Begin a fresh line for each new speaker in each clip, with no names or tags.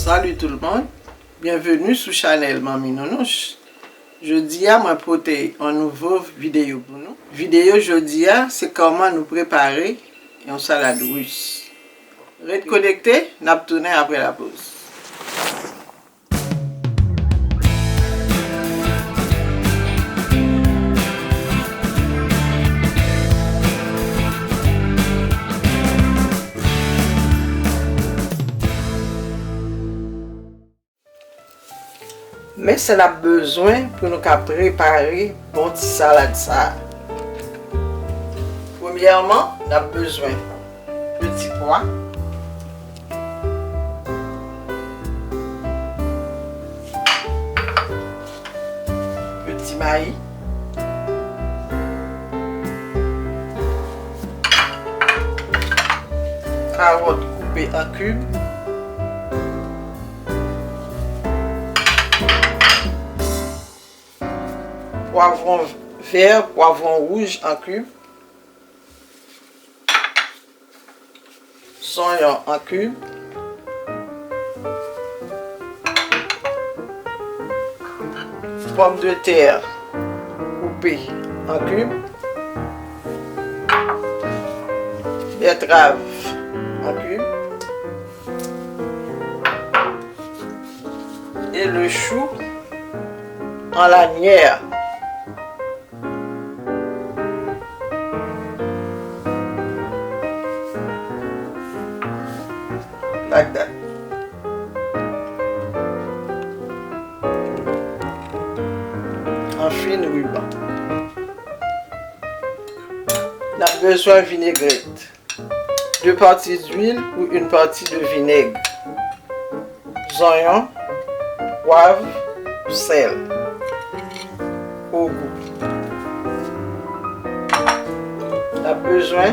Salut tout le monde, bienvenue sur channel Manmie Nounouche. Jeudi à moi porter une nouvelle vidéo pour nous. Vidéo jeudi c'est comment nous préparer une salade russe. Restez connectés, n'a tourner après la pause. Mais c'est la besoin pour nous préparer bon petit salade ça. Premièrement, on a besoin de petits pois, petit maïs, carottes coupées en cubes, poivron vert, poivron rouge en cubes, oignon en cubes, pommes de terre coupées en cubes, betterave en cubes et le chou en lanière. Like that. En fine ruban. On a besoin de vinaigrette. 2 parties d'huile ou 1 partie de vinaigre. Oignons, poivre, sel. Au goût. On a besoin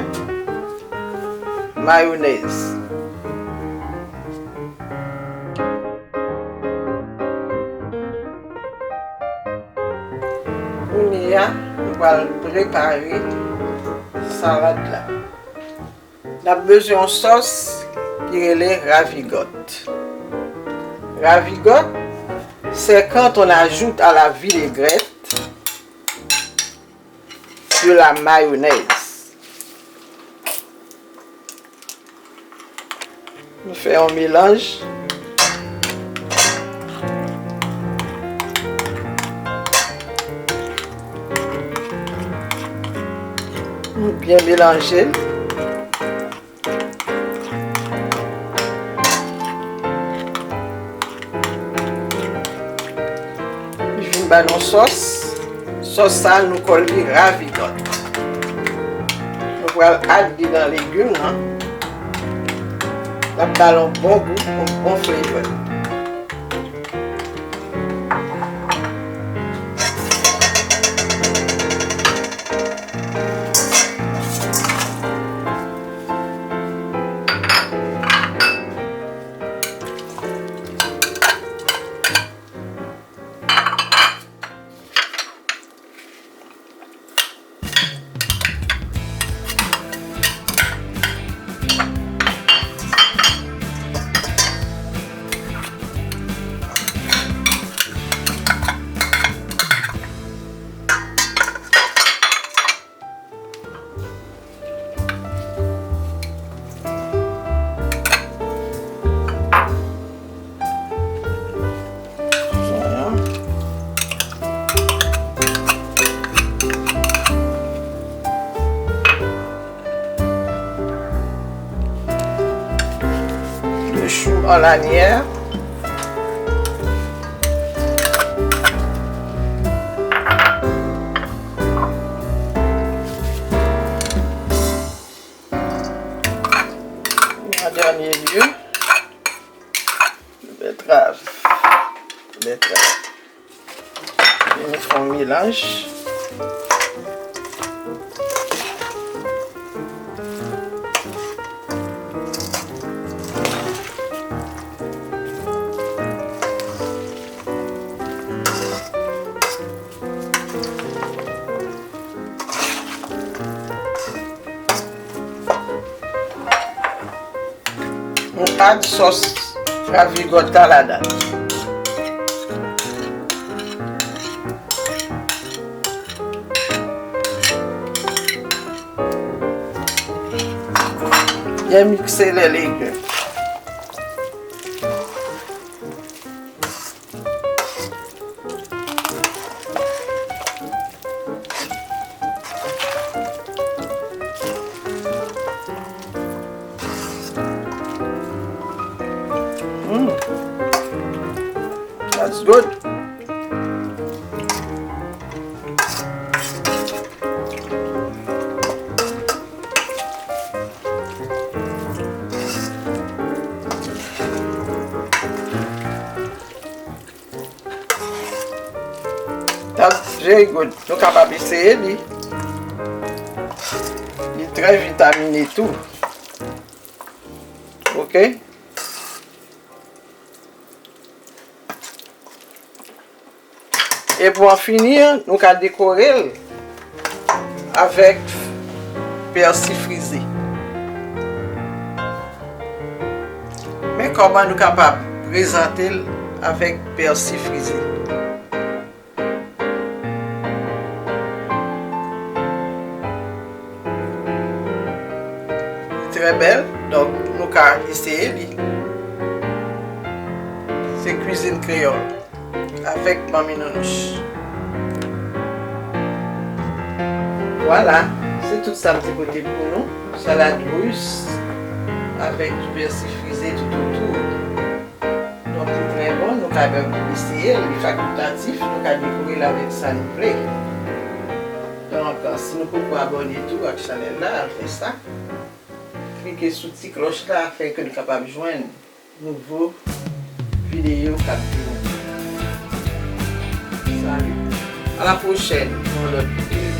de mayonnaise. On va préparer la salade là. On a besoin de sauce qui est Ravigote. Ravigote, c'est quand on ajoute à la vinaigrette de la mayonnaise. On fait un mélange. Bien mélanger. Je vais mettre sauce. Sauce ça nous colle Ravigote. Nous allons ajouter dans les légumes. Nous allons un bon goût, un bon flavor. Chou en lanière, en dernier lieu betterave. Et nous faisons un mélange. On add sauce Ravigote salade. Bien mixer les légumes. That's good. That's very good. Nous sommes capables d'essayer. Il est très vitaminé tout. Ok? Et pour en finir, nous allons décorer avec persil frisé. Mais comment nous sommes capables de présenter avec persil frisé? Très belle, donc nous allons essayer. C'est cuisine créole avec Manmie Nounouche. Voilà, c'est tout ça petit côté pour nous. Salade russe avec du persil frisé tout autour. Donc c'est très bon, nous allons essayer, les facultatifs, nous allons décorer avec ça nous plaît. Donc si nous pouvons abonner tout avec la chaîne là, on fait ça. Cliquez sur la petite cloche là afin que nous soyons capables de joindre nouveau vidéo capture. Salut. À la prochaine pour l'autre vidéo.